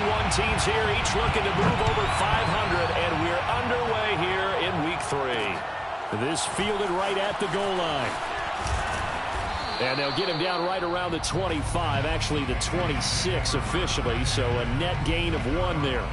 31 teams here, each looking to move over 500, and we're underway here in Week 3. This fielded right at the goal line. And they'll get him down right around the 25, actually the 26 officially, so a net gain of 1 there.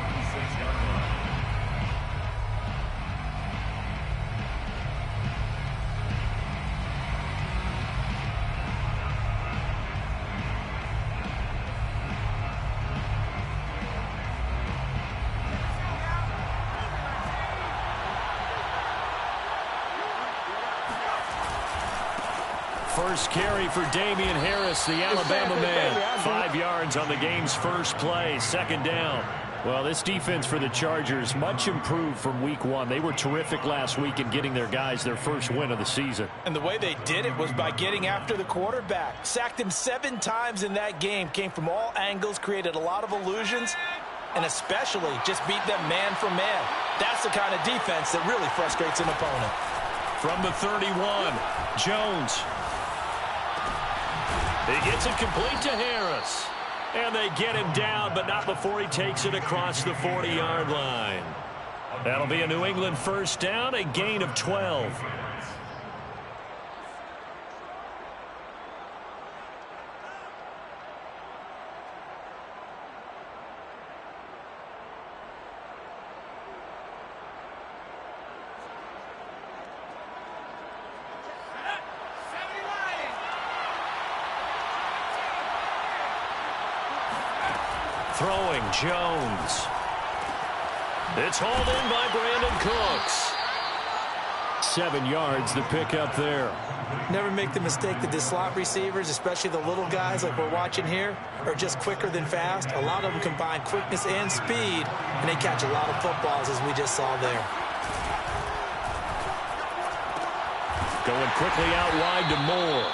First carry for Damian Harris, the Alabama man. 5 yards on the game's first play, second down. Well, this defense for the Chargers, much improved from Week 1. They were terrific last week in getting their guys their first win of the season. And the way they did it was by getting after the quarterback. Sacked him 7 times in that game. Came from all angles, created a lot of illusions, and especially just beat them man for man. That's the kind of defense that really frustrates an opponent. From the 31, Jones. He gets it complete to Harris. And they get him down, but not before he takes it across the 40-yard line. That'll be a New England first down, a gain of 12. Throwing, Jones. It's hauled in by Brandon Cooks. 7 yards, the pickup there. Never make the mistake that the slot receivers, especially the little guys like we're watching here, are just quicker than fast. A lot of them combine quickness and speed, and they catch a lot of footballs, as we just saw there. Going quickly out wide to Moore.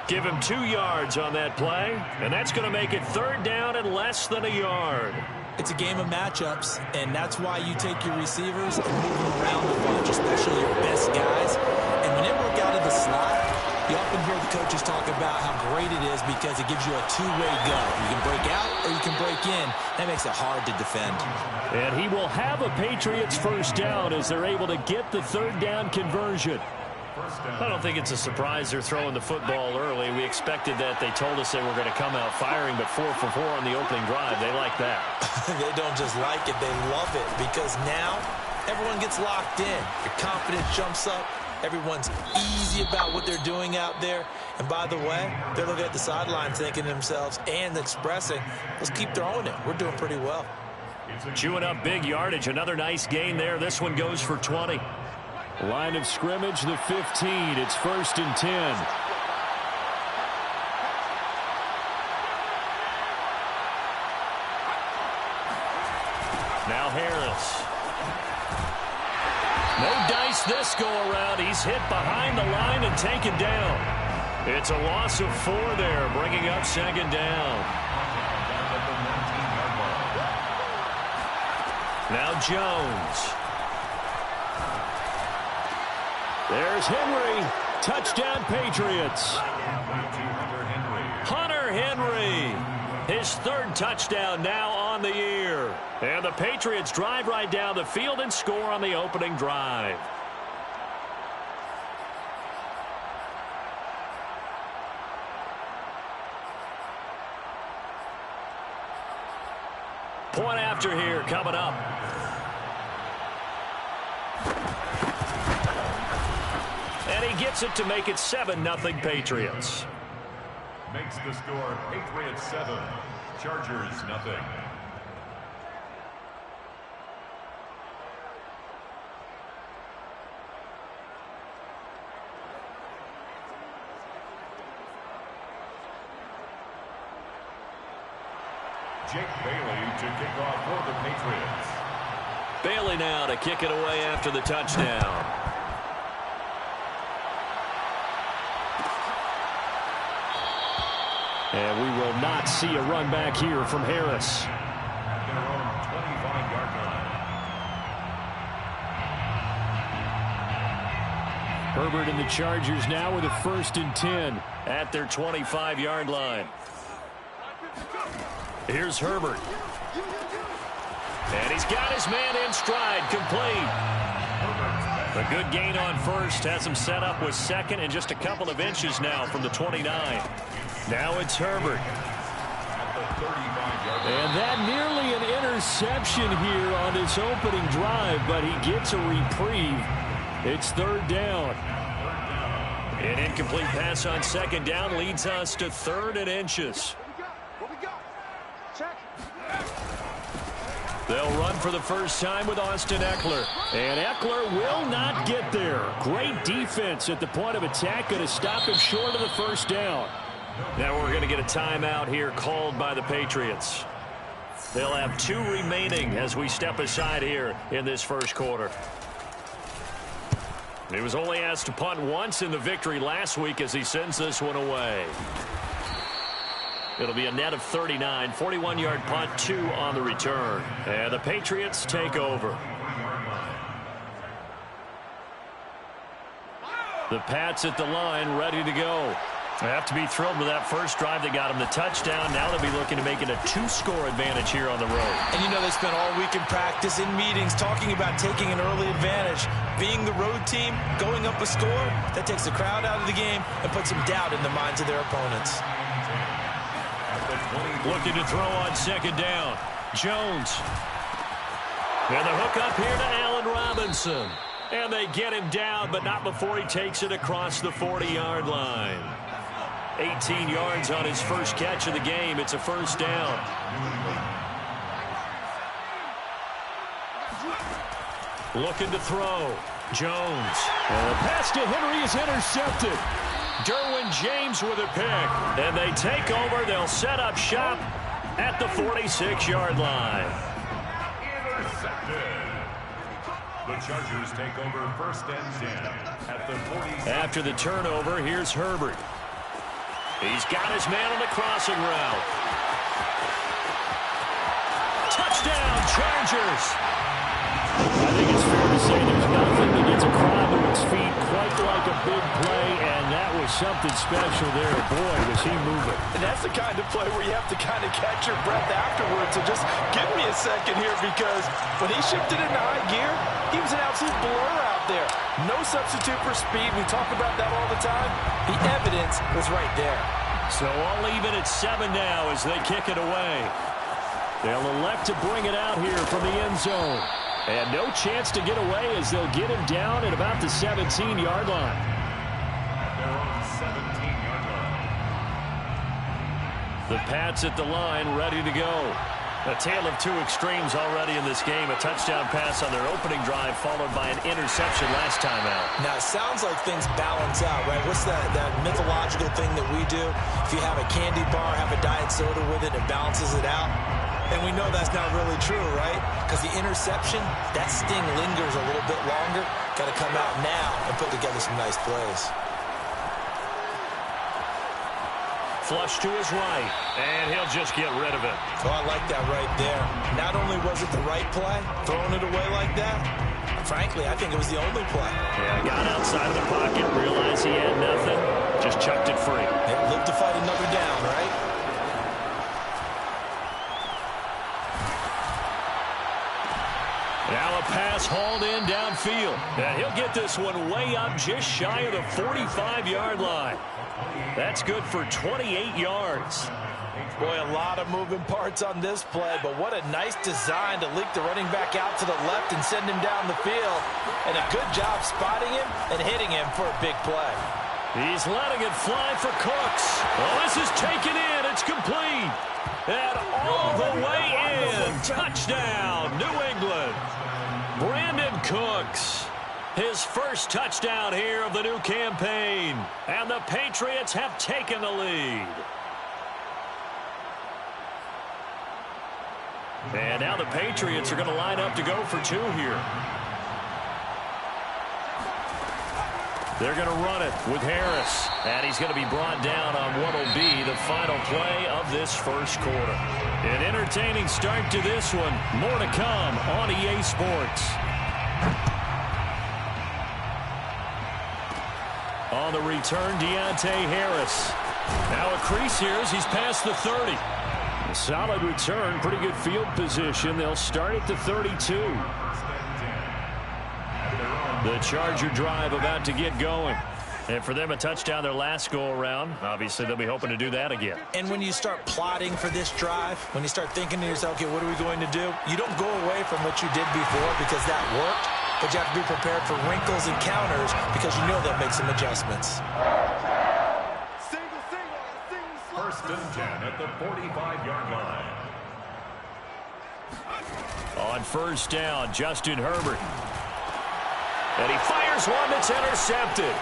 Give him 2 yards on that play, and that's going to make it third down and less than a yard. It's a game of matchups, and that's why you take your receivers and move them around the bunch, especially your best guys. And when they work out of the slot, you often hear the coaches talk about how great it is because it gives you a two-way go. You can break out or you can break in. That makes it hard to defend. And he will have a Patriots first down as they're able to get the third down conversion. I don't think it's a surprise they're throwing the football early. We expected that. They told us they were going to come out firing, but 4 for 4 on the opening drive. They like that. They don't just like it, they love it, because now everyone gets locked in. Your confidence jumps up. Everyone's easy about what they're doing out there. And by the way, they're looking at the sideline thinking to themselves and expressing, let's keep throwing it. We're doing pretty well. Chewing up big yardage. Another nice gain there. This one goes for 20. Line of scrimmage, the 15. It's 1st and 10. Now Harris. No dice this go around. He's hit behind the line and taken down. It's a loss of 4 there, bringing up second down. Now Jones. There's Henry. Touchdown, Patriots. Hunter Henry. His 3rd touchdown now on the year. And the Patriots drive right down the field and score on the opening drive. Point after here coming up. And he gets it to make it 7-0 Patriots. Makes the score Patriots 7, Chargers 0. Jake Bailey to kick off for the Patriots. Bailey now to kick it away after the touchdown. And we will not see a run back here from Harris. At their own 25-yard line. Herbert and the Chargers now with a 1st and 10 at their 25-yard line. Here's Herbert. And he's got his man in stride, complete. A good gain on first has him set up with second and just a couple of inches now from the 29. Now it's Herbert. And that nearly an interception here on this opening drive, but he gets a reprieve. It's third down. An incomplete pass on second down leads us to third and inches. They'll run for the first time with Austin Eckler. And Eckler will not get there. Great defense at the point of attack. Going to stop him short of the first down. Now we're going to get a timeout here called by the Patriots. They'll have 2 remaining as we step aside here in this first quarter. He was only asked to punt once in the victory last week as he sends this one away. It'll be a net of 39, 41-yard punt, 2 on the return. And the Patriots take over. The Pats at the line, ready to go. They have to be thrilled with that first drive that got them the touchdown. Now they'll be looking to make it a 2-score advantage here on the road. And you know they spent all week in practice, in meetings, talking about taking an early advantage. Being the road team, going up a score, that takes the crowd out of the game and puts some doubt in the minds of their opponents. Looking to throw on second down. Jones. And the hook up here to Allen Robinson. And they get him down, but not before he takes it across the 40-yard line. 18 yards on his first catch of the game. It's a first down. Looking to throw. Jones. And the pass to Henry is intercepted. Derwin James with a pick. And they take over. They'll set up shop at the 46-yard line. Intercepted. The Chargers take over first and 10 at the 46. After the turnover, here's Herbert. He's got his man on the crossing route. Touchdown, Chargers. I think it's fair to say there's nothing that gets a crowd to its feet quite like a big play, and that was something special there. Boy, was he moving. And that's the kind of play where you have to kind of catch your breath afterwards. So just give me a second here, because when he shifted into high gear, he was an absolute blur out there. No substitute for speed. We talk about that all the time. The evidence was right there. So all even at 7 now as they kick it away. They'll elect to bring it out here from the end zone. And no chance to get away as they'll get him down at about the 17-yard line. They're on the 17-yard line. The Pats at the line, ready to go. A tale of 2 extremes already in this game. A touchdown pass on their opening drive, followed by an interception last time out. Now, it sounds like things balance out, right? What's that mythological thing that we do? If you have a candy bar, have a diet soda with it, it balances it out. And we know that's not really true, right? Because the interception, that sting lingers a little bit longer. Got to come out now and put together some nice plays. Flush to his right, and he'll just get rid of it. Oh, I like that right there. Not only was it the right play, throwing it away like that, frankly, I think it was the only play. Yeah, got outside of the pocket, realized he had nothing, just chucked it free. Yeah, live to fight another down, right? Now a pass hauled in downfield. And he'll get this one way up just shy of the 45-yard line. That's good for 28 yards. Boy, a lot of moving parts on this play, but what a nice design to leak the running back out to the left and send him down the field. And a good job spotting him and hitting him for a big play. He's letting it fly for Cooks. Well, this is taken in. It's complete. And all the way in. Touchdown, New England. Brandon Cooks. His first touchdown here of the new campaign. And the Patriots have taken the lead. And now the Patriots are going to line up to go for 2 here. They're going to run it with Harris. And he's going to be brought down on what will be the final play of this first quarter. An entertaining start to this one. More to come on EA Sports. On the return, Deontay Harris. Now a crease here as he's past the 30. Solid return, pretty good field position. They'll start at the 32. The Charger drive about to get going. And for them, a touchdown their last go-around. Obviously, they'll be hoping to do that again. And when you start plotting for this drive, when you start thinking to yourself, okay, what are we going to do? You don't go away from what you did before because that worked, but you have to be prepared for wrinkles and counters because you know they'll make some adjustments. First and 10 at the 45-yard line. On first down, Justin Herbert. And he fires one that's intercepted.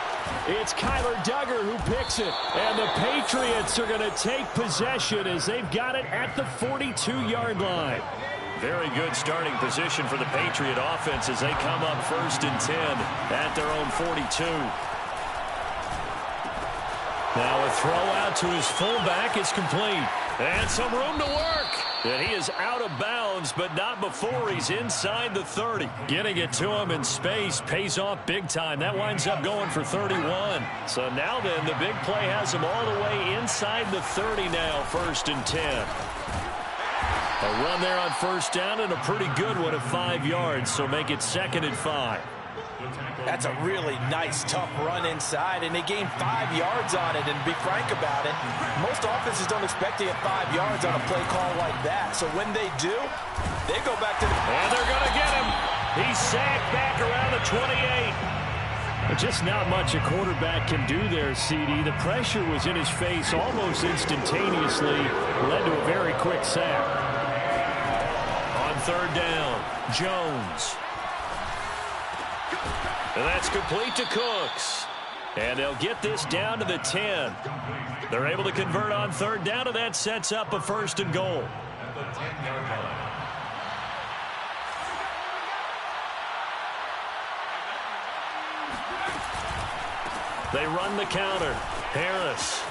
It's Kyler Duggar who picks it. And the Patriots are going to take possession as they've got it at the 42-yard line. Very good starting position for the Patriot offense as they come up first and 10 at their own 42. Now a throw out to his fullback is complete. And some room to work. And he is out of bounds, but not before he's inside the 30. Getting it to him in space pays off big time. That winds up going for 31. So now then, the big play has him all the way inside the 30 now, first and 10. A run there on first down and a pretty good one at 5 yards, so make it second and 5. That's a really nice, tough run inside, and they gained 5 yards on it. And to be frank about it, most offenses don't expect to get 5 yards on a play call like that. So when they do, they go back to the... And they're going to get him. He's sacked back around the 28. Just not much a quarterback can do there, CD. The pressure was in his face almost instantaneously, led to a very quick sack. On third down, Jones. And that's complete to Cooks. And they'll get this down to the 10. They're able to convert on third down, and that sets up a first and goal. At the 10-yard line. They run the counter. Harris.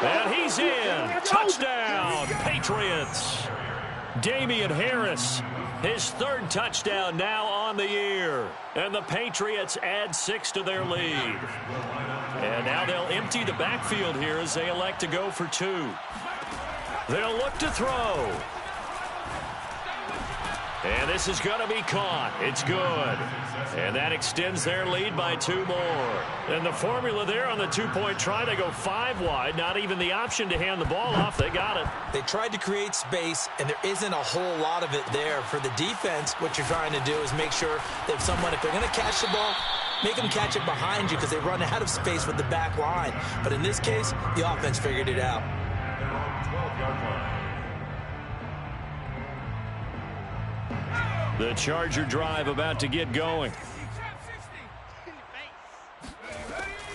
And he's in. Touchdown, Patriots. Damian Harris. His third touchdown now on the year. And the Patriots add 6 to their lead. And now they'll empty the backfield here as they elect to go for 2. They'll look to throw. And this is going to be caught. It's good. And that extends their lead by 2 more. And the formula there on the 2-point try, they go 5 wide. Not even the option to hand the ball off. They got it. They tried to create space, and there isn't a whole lot of it there. For the defense, what you're trying to do is make sure that if they're going to catch the ball, make them catch it behind you because they run out of space with the back line. But in this case, the offense figured it out. They're on 12-yard line. The Charger drive about to get going.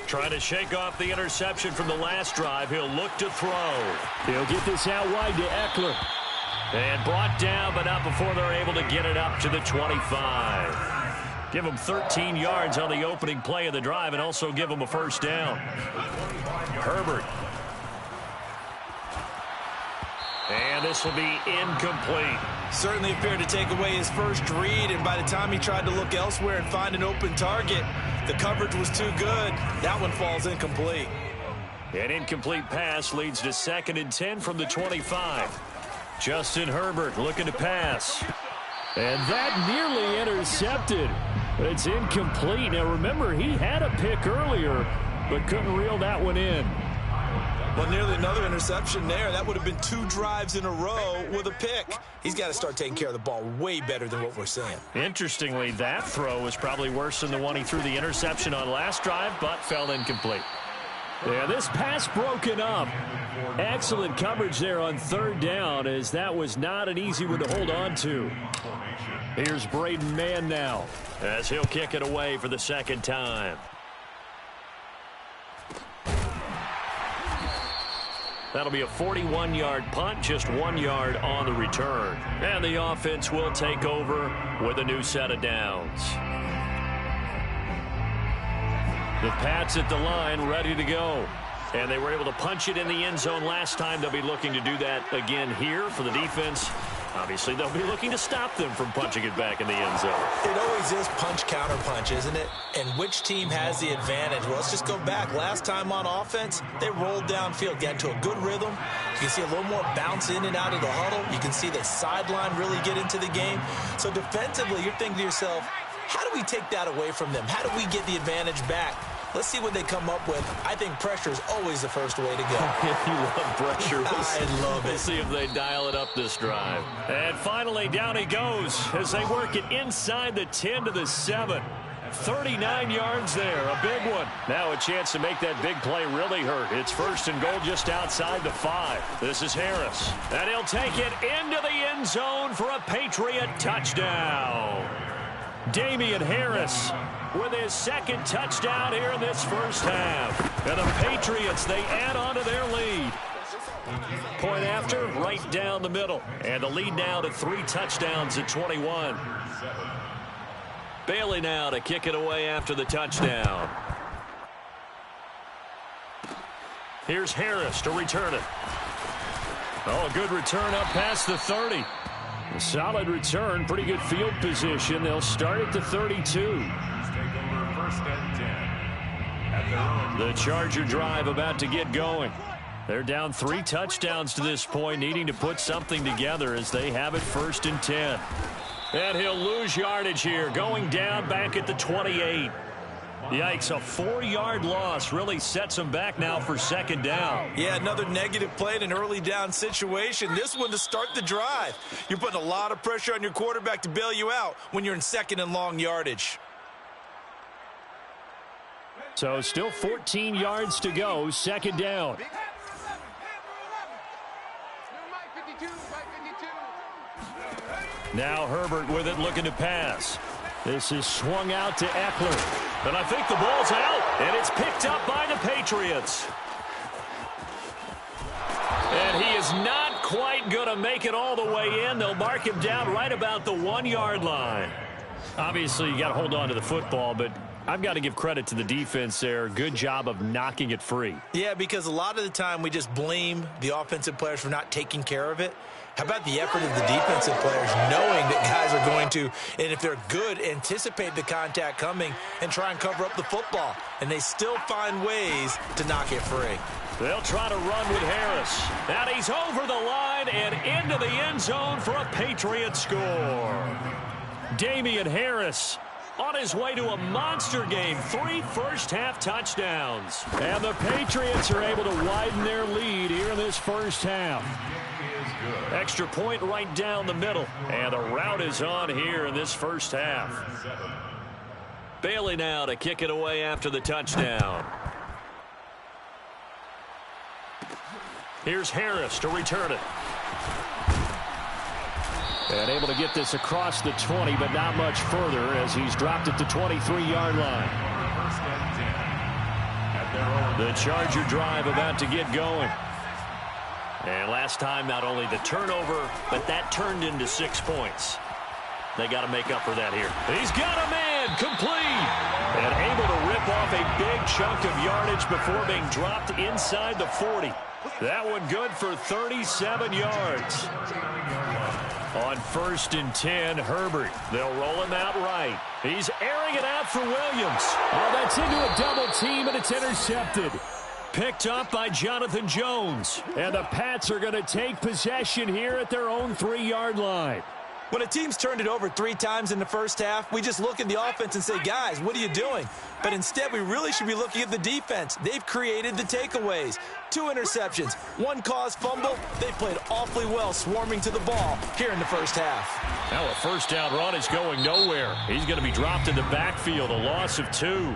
Trying to shake off the interception from the last drive. He'll look to throw. He'll get this out wide to Eckler. And brought down, but not before they're able to get it up to the 25. Give him 13 yards on the opening play of the drive and also give him a first down. Herbert. And this will be incomplete. Certainly appeared to take away his first read, and by the time he tried to look elsewhere and find an open target, the coverage was too good. That one falls incomplete. An incomplete pass leads to second and 10 from the 25. Justin Herbert looking to pass. And that nearly intercepted. It's incomplete. Now remember, he had a pick earlier, but couldn't reel that one in. Well, nearly another interception there. That would have been 2 drives in a row with a pick. He's got to start taking care of the ball way better than what we're seeing. Interestingly, that throw was probably worse than the one he threw the interception on last drive, but fell incomplete. Yeah, this pass broken up. Excellent coverage there on third down, as that was not an easy one to hold on to. Here's Braden Mann now, as he'll kick it away for the second time. That'll be a 41-yard punt, just 1 yard on the return. And the offense will take over with a new set of downs. The Pats at the line, ready to go. And they were able to punch it in the end zone last time. They'll be looking to do that again here for the defense. Obviously, they'll be looking to stop them from punching it back in the end zone. It always is punch-counter-punch, isn't it? And which team has the advantage? Well, let's just go back. Last time on offense, they rolled downfield, got into a good rhythm. You can see a little more bounce in and out of the huddle. You can see the sideline really get into the game. So defensively, you're thinking to yourself, how do we take that away from them? How do we get the advantage back? Let's see what they come up with. I think pressure is always the first way to go. You love pressure. I love it. We'll see if they dial it up this drive. And finally, down he goes as they work it inside the 10 to the 7. 39 yards there, a big one. Now a chance to make that big play really hurt. It's first and goal just outside the 5. This is Harris. And he'll take it into the end zone for a Patriot touchdown. Damian Harris with his second touchdown here in this first half. And the Patriots, they add on to their lead. Point after, right down the middle. And the lead now to 3 touchdowns at 21. Bailey now to kick it away after the touchdown. Here's Harris to return it. Oh, a good return up past the 30. A solid return, pretty good field position. They'll start at the 32. The Charger drive about to get going. They're down 3 touchdowns to this point, needing to put something together as they have it first and 10. And he'll lose yardage here, going down back at the 28. Yikes, a 4-yard loss really sets him back now for second down. Yeah, another negative play in an early down situation. This one to start the drive. You're putting a lot of pressure on your quarterback to bail you out when you're in second and long yardage. So still 14 yards to go, second down. Now Herbert with it, looking to pass. This is swung out to Eckler. And I think the ball's out, and it's picked up by the Patriots. And he is not quite going to make it all the way in. They'll mark him down right about the 1-yard line. Obviously, you got to hold on to the football, but I've got to give credit to the defense there. Good job of knocking it free. Yeah, because a lot of the time we just blame the offensive players for not taking care of it. How about the effort of the defensive players knowing that guys are going to, and if they're good, anticipate the contact coming and try and cover up the football. And they still find ways to knock it free. They'll try to run with Harris. And he's over the line and into the end zone for a Patriot score. Damian Harris on his way to a monster game. 3 first-half touchdowns. And the Patriots are able to widen their lead here in this first half. Extra point right down the middle. And the route is on here in this first half. Bailey now to kick it away after the touchdown. Here's Harris to return it. And able to get this across the 20, but not much further as he's dropped at the 23-yard line. The Charger drive about to get going. And last time, not only the turnover, but that turned into 6 points. They got to make up for that here. He's got a man, complete. And able to rip off a big chunk of yardage before being dropped inside the 40. That one good for 37 yards. On first and 10, Herbert. They'll roll him out right. He's airing it out for Williams. Oh, that's into a double team, and it's intercepted. Picked up by Jonathan Jones. And the Pats are going to take possession here at their own 3-yard line. When a team's turned it over 3 times in the first half, we just look at the offense and say, guys, what are you doing? But instead, we really should be looking at the defense. They've created the takeaways. 2 interceptions, 1 caused fumble. They played awfully well swarming to the ball here in the first half. Now a first down run is going nowhere. He's going to be dropped in the backfield, a loss of 2.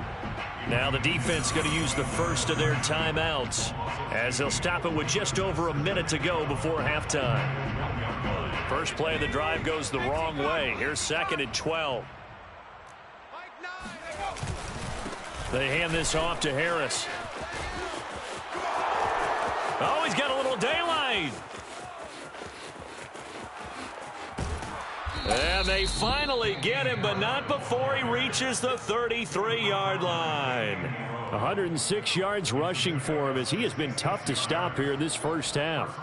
Now the defense going to use the first of their timeouts as they'll stop it with just over a minute to go before halftime. First play of the drive goes the wrong way. Here's second and 12. They hand this off to Harris. Oh, he's got a little daylight. And they finally get him, but not before he reaches the 33-yard line. 106 yards rushing for him as he has been tough to stop here in this first half.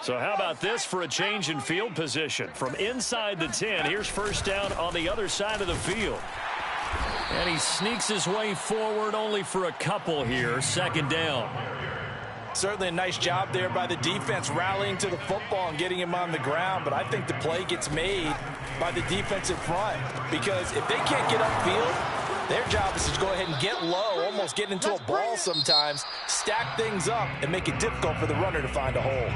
So how about this for a change in field position? From inside the 10, here's first down on the other side of the field. And he sneaks his way forward only for a couple here. Second down. Certainly a nice job there by the defense rallying to the football and getting him on the ground. But I think the play gets made by the defensive front, because if they can't get upfield, their job is to go ahead and get low, almost get into a ball sometimes, stack things up, and make it difficult for the runner to find a hole.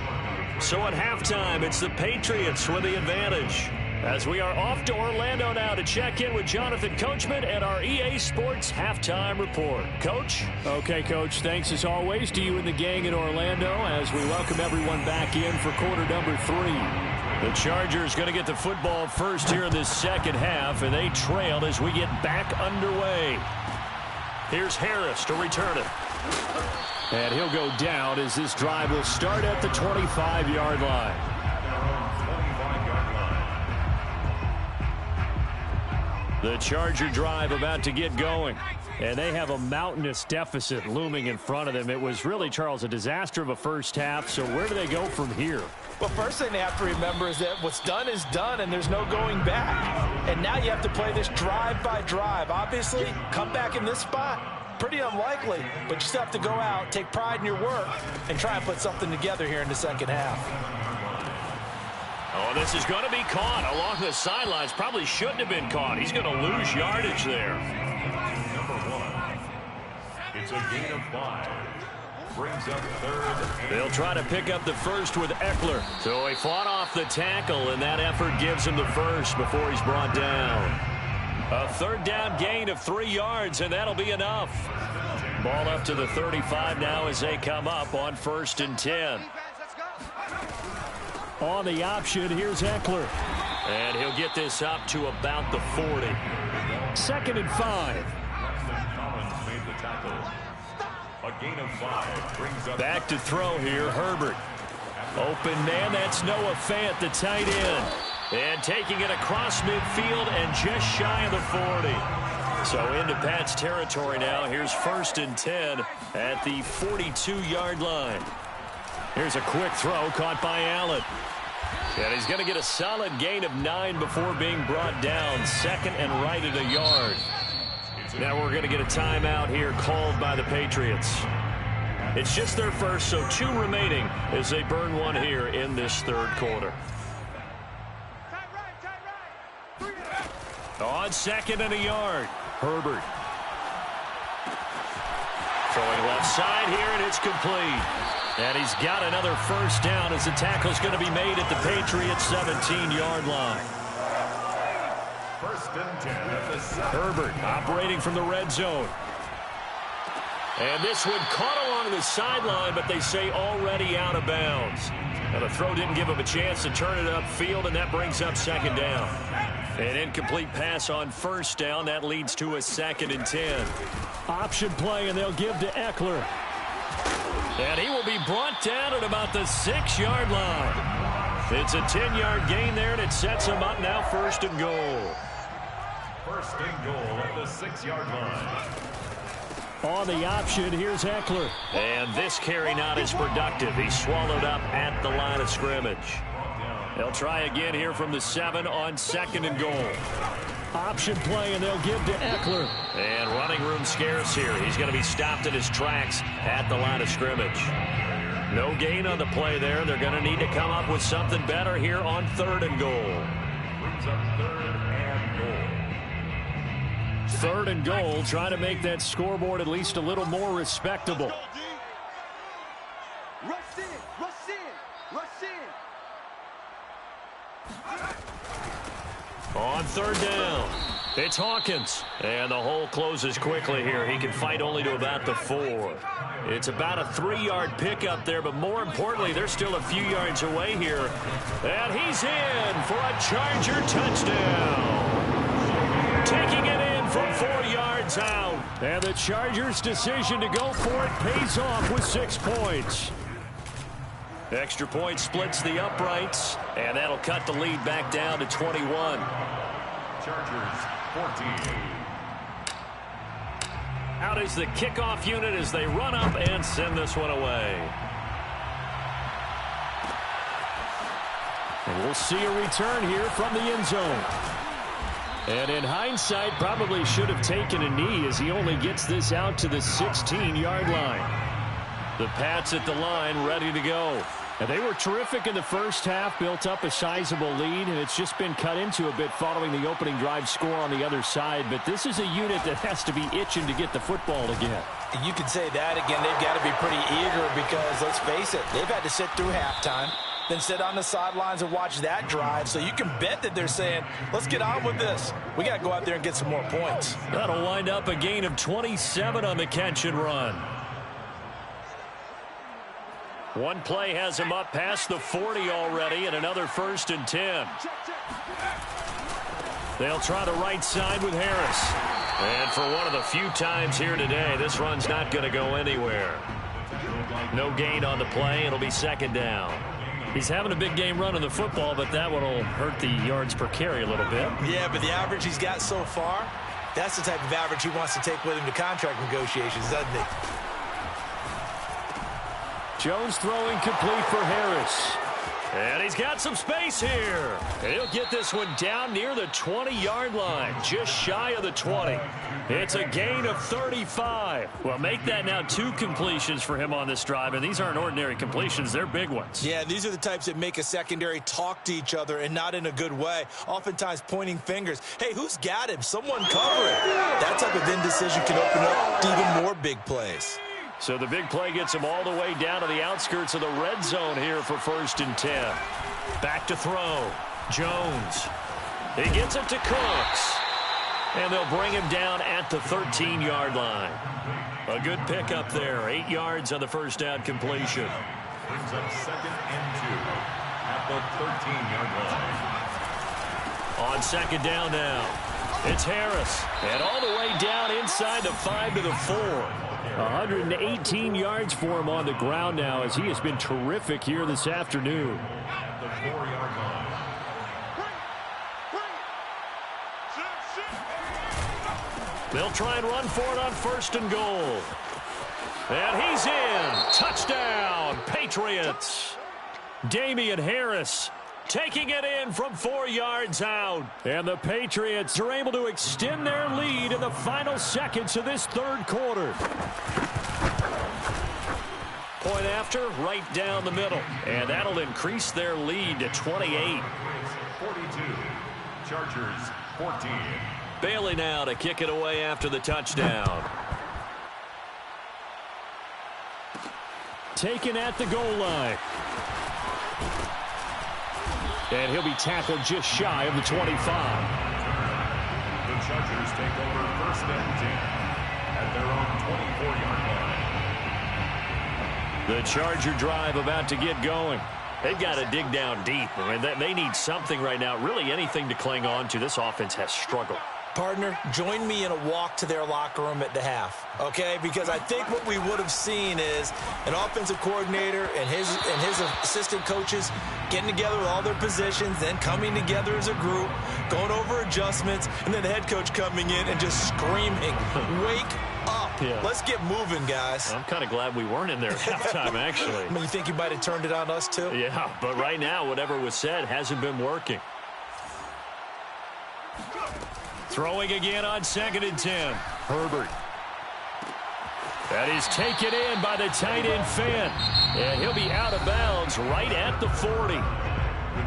So at halftime, it's the Patriots with the advantage. As we are off to Orlando now to check in with Jonathan Coachman and our EA Sports Halftime Report. Coach? Okay, Coach. Thanks as always to you and the gang in Orlando as we welcome everyone back in for quarter number 3. The Chargers going to get the football first here in this second half, and they trail as we get back underway. Here's Harris to return it. And he'll go down as this drive will start at the 25-yard line. The Charger drive about to get going. And they have a mountainous deficit looming in front of them. It was really, Charles, a disaster of a first half. So where do they go from here? Well, first thing they have to remember is that what's done is done, and there's no going back. And now you have to play this drive by drive. Obviously, come back in this spot, pretty unlikely. But you still have to go out, take pride in your work, and try and put something together here in the second half. Oh, this is going to be caught along the sidelines. Probably shouldn't have been caught. He's going to lose yardage there. Number 1. It's a gain of 5. Brings up third. They'll try to pick up the first with Eckler. So he fought off the tackle, and that effort gives him the first before he's brought down. A third down gain of 3 yards, and that'll be enough. Ball up to the 35 now as they come up on 1st and 10. On the option, here's Eckler. And he'll get this up to about the 40. 2nd and 5. Collins made the tackle. A gain of 5 brings up. Back to throw here, Herbert. Open man, that's Noah Fant, the tight end. And taking it across midfield and just shy of the 40. So into Pat's territory now. Here's 1st and 10 at the 42-yard line. Here's a quick throw caught by Allen. And he's going to get a solid gain of 9 before being brought down. 2nd and right at a yard. Now we're going to get a timeout here called by the Patriots. It's just their first, so 2 remaining as they burn one here in this 3rd quarter. On 2nd and a yard, Herbert. Throwing left side here, and it's complete. And he's got another first down as the tackle's going to be made at the Patriots' 17-yard line. 1st and 10 at the 7. Herbert operating from the red zone. And this one caught along the sideline, but they say already out of bounds. Now the throw didn't give him a chance to turn it upfield, and that brings up 2nd down. An incomplete pass on 1st down. That leads to a 2nd and 10. Option play, and they'll give to Eckler. And he will be brought down at about the 6-yard line. It's a 10-yard gain there, and it sets him up now 1st and goal. 1st and goal at the 6-yard line. On the option, here's Eckler. And this carry not as productive. He's swallowed up at the line of scrimmage. They'll try again here from the 7 on 2nd and goal. Option play, and they'll give to Eckler. And running room scarce here. He's going to be stopped in his tracks at the line of scrimmage. No gain on the play there. They're going to need to come up with something better here on 3rd and goal. Brings up 3rd and goal. 3rd and goal, trying to make that scoreboard at least a little more respectable. Rush in, rush in, rush in. On 3rd down, it's Hawkins. And the hole closes quickly here. He can fight only to about the 4. It's about a 3-yard pickup there, but more importantly, they're still a few yards away here. And he's in for a Charger touchdown. Taking it in from 4 yards out. And the Chargers' decision to go for it pays off with 6 points. Extra point splits the uprights, and that'll cut the lead back down to 21. Chargers 14. Out is the kickoff unit as they run up and send this one away. We'll see a return here from the end zone. And in hindsight, probably should have taken a knee as he only gets this out to the 16-yard line. The Pats at the line ready to go. And they were terrific in the first half, built up a sizable lead, and it's just been cut into a bit following the opening drive score on the other side. But this is a unit that has to be itching to get the football again. And you could say that again. They've got to be pretty eager because, let's face it, they've had to sit through halftime, then sit on the sidelines and watch that drive. So you can bet that they're saying, let's get on with this. We got to go out there and get some more points. That'll wind up a gain of 27 on the catch and run. One play has him up past the 40 already, and another 1st and 10. They'll try the right side with Harris. And for one of the few times here today, this run's not going to go anywhere. No gain on the play. It'll be 2nd down. He's having a big game running the football, but that one will hurt the yards per carry a little bit. Yeah, but the average he's got so far, that's the type of average he wants to take with him to contract negotiations, doesn't he? Jones throwing complete for Harris. And he's got some space here. And he'll get this one down near the 20-yard line, just shy of the 20. It's a gain of 35. Well, make that now 2 completions for him on this drive, and these aren't ordinary completions. They're big ones. Yeah, these are the types that make a secondary talk to each other and not in a good way, oftentimes pointing fingers. Hey, who's got him? Someone cover it. That type of indecision can open up to even more big plays. So the big play gets him all the way down to the outskirts of the red zone here for 1st and 10. Back to throw. Jones. He gets it to Cooks. And they'll bring him down at the 13-yard line. A good pickup there. 8 yards on the 1st down completion. Brings up 2nd and 2 at the 13-yard line. On 2nd down now. It's Harris. And all the way down inside the 5 to the 4. 118 yards for him on the ground now as he has been terrific here this afternoon. At the 4-yard line. They'll try and run for it on 1st and goal. And he's in. Touchdown, Patriots. Damian Harris taking it in from 4 yards out. And the Patriots are able to extend their lead in the final seconds of this 3rd quarter. Point after, right down the middle. And that'll increase their lead to 28. 42. Chargers 14. Bailey now to kick it away after the touchdown. Taken at the goal line. And he'll be tackled just shy of the 25. The Chargers take over 1st and 10 at their own 24-yard line. The Charger drive about to get going. They've got to dig down deep. I mean, they need something right now, really anything to cling on to. This offense has struggled. Partner, join me in a walk to their locker room at the half, okay? Because I think what we would have seen is an offensive coordinator and his assistant coaches getting together with all their positions, then coming together as a group, going over adjustments, and then the head coach coming in and just screaming, wake up. Yeah. Let's get moving, guys. I'm kind of glad we weren't in there at halftime, actually. I mean, you think you might have turned it on us, too? Yeah, but right now, whatever was said hasn't been working. Throwing again on 2nd and 10. Herbert. That is taken in by the tight end Fant. And he'll be out of bounds right at the 40.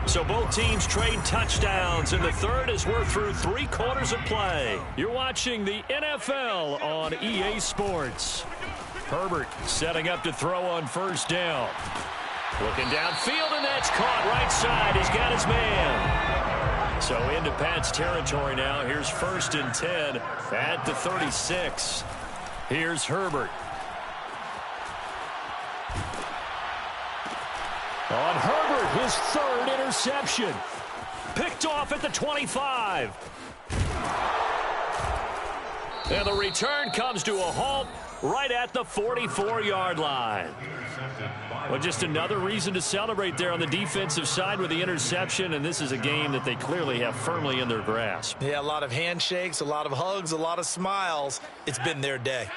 So both teams trade touchdowns in the 3rd as we're through 3 quarters of play. You're watching the NFL on EA Sports. Herbert setting up to throw on 1st down. Looking downfield, and that's caught right side. He's got his man. So into Pat's territory now. Here's 1st and 10 at the 36. Here's Herbert. On Herbert, his 3rd interception. Picked off at the 25. And the return comes to a halt right at the 44-yard line. Well, just another reason to celebrate there on the defensive side with the interception, and this is a game that they clearly have firmly in their grasp. Yeah, a lot of handshakes, a lot of hugs, a lot of smiles. It's been their day.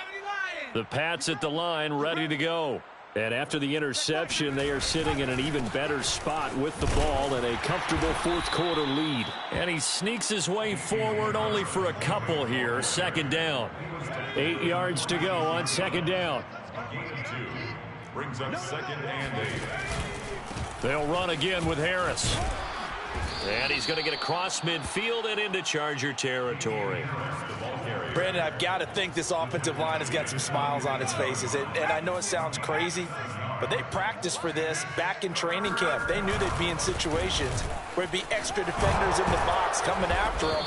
The Pats at the line ready to go. And after the interception, they are sitting in an even better spot with the ball and a comfortable fourth-quarter lead. And he sneaks his way forward only for a couple here. Second down. 8 yards to go on second down. Gain of 2. Brings up second and 8. They'll run again with Harris. And he's going to get across midfield and into Charger territory. Brandon, I've got to think this offensive line has got some smiles on its faces. And I know it sounds crazy, but they practiced for this back in training camp. They knew they'd be in situations where it'd be extra defenders in the box coming after them,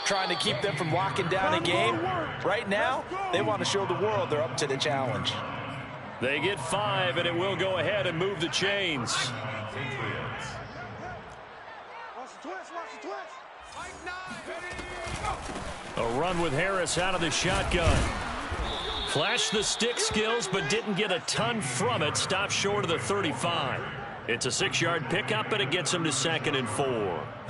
trying to keep them from locking down a game. Right now, they want to show the world they're up to the challenge. They get 5, and it will go ahead and move the chains. A run with Harris out of the shotgun. Flashed the stick skills, but didn't get a ton from it. Stopped short of the 35. It's a 6-yard pickup, and it gets him to 2nd and 4.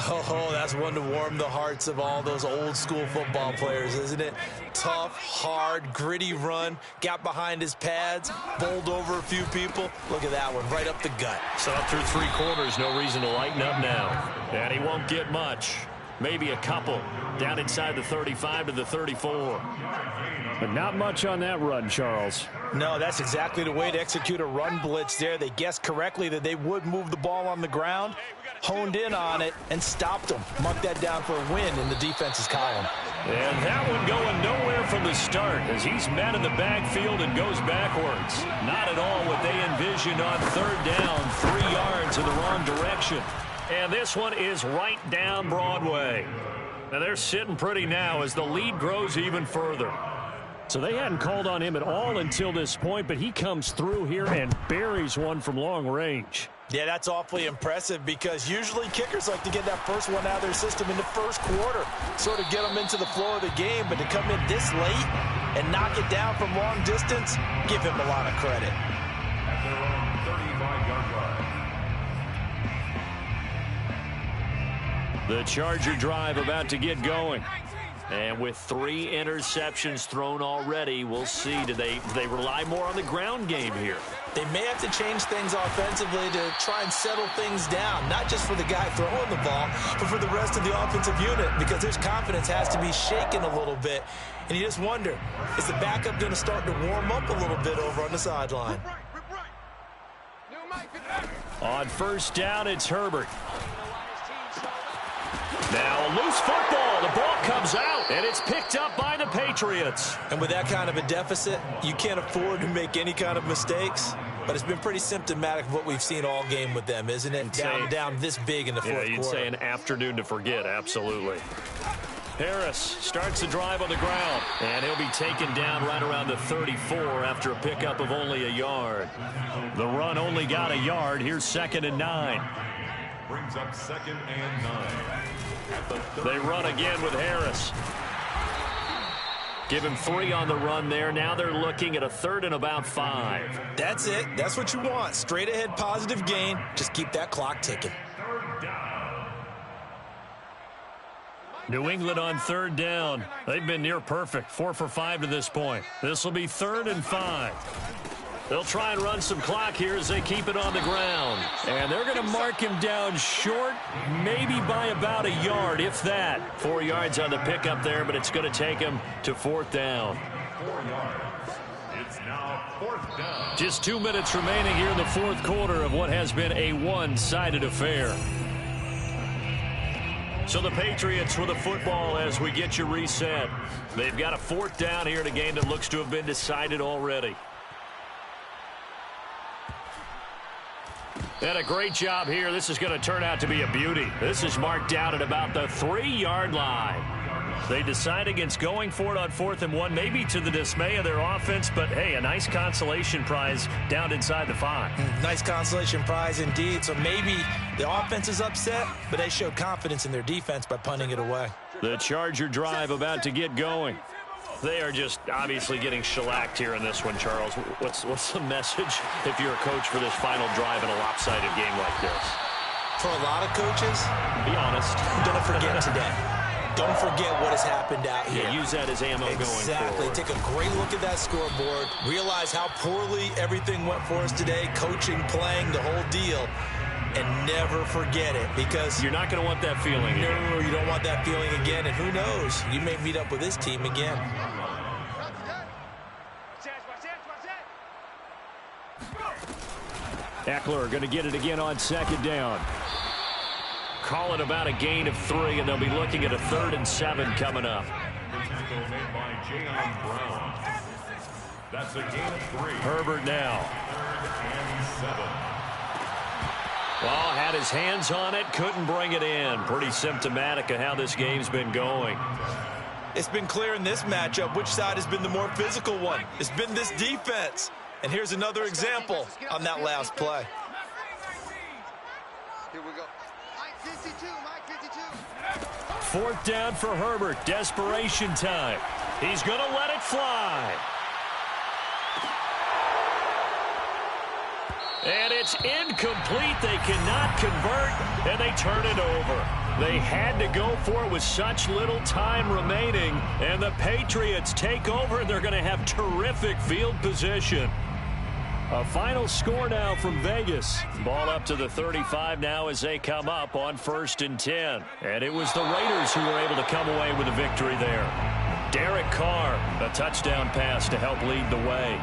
Oh, that's one to warm the hearts of all those old-school football players, isn't it? Tough, hard, gritty run. Got behind his pads, bowled over a few people. Look at that one, right up the gut. So up through 3 quarters, no reason to lighten up now. And he won't get much. Maybe a couple. Down inside the 35 to the 34. But not much on that run, Charles. No, that's exactly the way to execute a run blitz there. They guessed correctly that they would move the ball on the ground, honed in on it, and stopped them. Marked that down for a win in the defense's column. And that one going nowhere from the start as he's met in the backfield and goes backwards. Not at all what they envisioned on third down. 3 yards in the wrong direction. And this one is right down Broadway. Now they're sitting pretty now as the lead grows even further. So they hadn't called on him at all until this point, but he comes through here and buries one from long range. Yeah, that's awfully impressive because usually kickers like to get that first one out of their system in the first quarter, sort of get them into the flow of the game, but to come in this late and knock it down from long distance, give him a lot of credit. At their own 35-yard line. The Charger drive about to get going. And with 3 interceptions thrown already, we'll see. Do they rely more on the ground game here? They may have to change things offensively to try and settle things down, not just for the guy throwing the ball, but for the rest of the offensive unit, because his confidence has to be shaken a little bit. And you just wonder, is the backup going to start to warm up a little bit over on the sideline? On first down, it's Herbert. Now a loose football. The ball comes out, and it's picked up by the Patriots. And with that kind of a deficit, you can't afford to make any kind of mistakes. But it's been pretty symptomatic of what we've seen all game with them, isn't it? Down this big in the fourth quarter. Yeah, you'd say an afternoon to forget, absolutely. Harris starts the drive on the ground, and he'll be taken down right around the 34 after a pickup of only a yard. The run only got a yard. Here's 2nd and 9. Brings up 2nd and 9. They run again with Harris. Give him 3 on the run there. Now they're looking at a 3rd and about 5. That's it. That's what you want. Straight ahead positive gain. Just keep that clock ticking. New England on 3rd down. They've been near perfect. 4 for 5 to this point. This will be 3rd and 5. They'll try and run some clock here as they keep it on the ground. And they're going to mark him down short, maybe by about a yard, if that. 4 yards on the pickup there, but it's going to take him to 4th down. 4 yards. It's now 4th down. Just 2 minutes remaining here in the fourth quarter of what has been a one-sided affair. So the Patriots with the football as we get you reset. They've got a 4th down here in a game that looks to have been decided already. And a great job here. This is going to turn out to be a beauty. This is marked out at about the 3-yard line. They decide against going for it on 4th and 1, maybe to the dismay of their offense, but hey, a nice consolation prize down inside the 5. Nice consolation prize indeed. So maybe the offense is upset, but they showed confidence in their defense by punting it away. The Charger drive about to get going. They are just obviously getting shellacked here in this one, Charles. What's the message if you're a coach for this final drive in a lopsided game like this? For a lot of coaches, be honest, don't forget today. don't forget what has happened out here. Yeah, use that as ammo going forward. Exactly. Take a great look at that scoreboard. Realize how poorly everything went for us today, coaching, playing, the whole deal. And never forget it, because you're not going to want that feeling again. No, you don't want that feeling again. And who knows, you may meet up with this team again. Eckler going to get it again on second down. Calling about a gain of 3, and they'll be looking at a 3rd and 7 coming up. Made by Jayon Brown. That's a gain of 3. Herbert now. 3rd and 7. Well, had his hands on it, couldn't bring it in. Pretty symptomatic of how this game's been going. It's been clear in this matchup which side has been the more physical one. It's been this defense. And here's another example on that last play. Here we go. Mike 52, Mike 52. 4th down for Herbert. Desperation time. He's going to let it fly. And it's incomplete. They cannot convert, and they turn it over. They had to go for it with such little time remaining, and the Patriots take over, and they're going to have terrific field position. A final score now from Vegas. Ball up to the 35 now as they come up on 1st and 10. And it was the Raiders who were able to come away with a victory there. Derek Carr, a touchdown pass to help lead the way.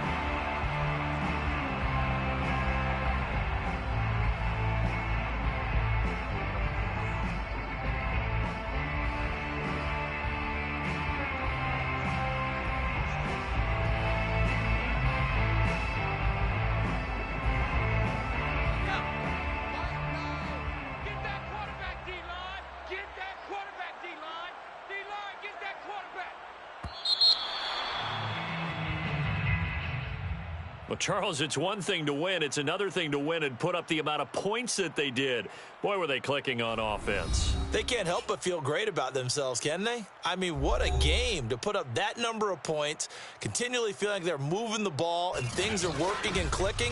Well, Charles, it's one thing to win. It's another thing to win and put up the amount of points that they did. Boy, were they clicking on offense. They can't help but feel great about themselves, can they? I mean, what a game to put up that number of points, continually feeling like they're moving the ball and things are working and clicking.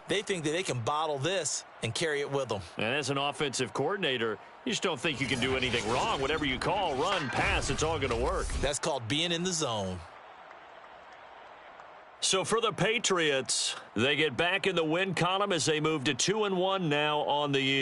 They think that they can bottle this and carry it with them. And as an offensive coordinator, you just don't think you can do anything wrong. Whatever you call, run, pass, it's all going to work. That's called being in the zone. So for the Patriots, they get back in the win column as they move to 2-1 now on the year.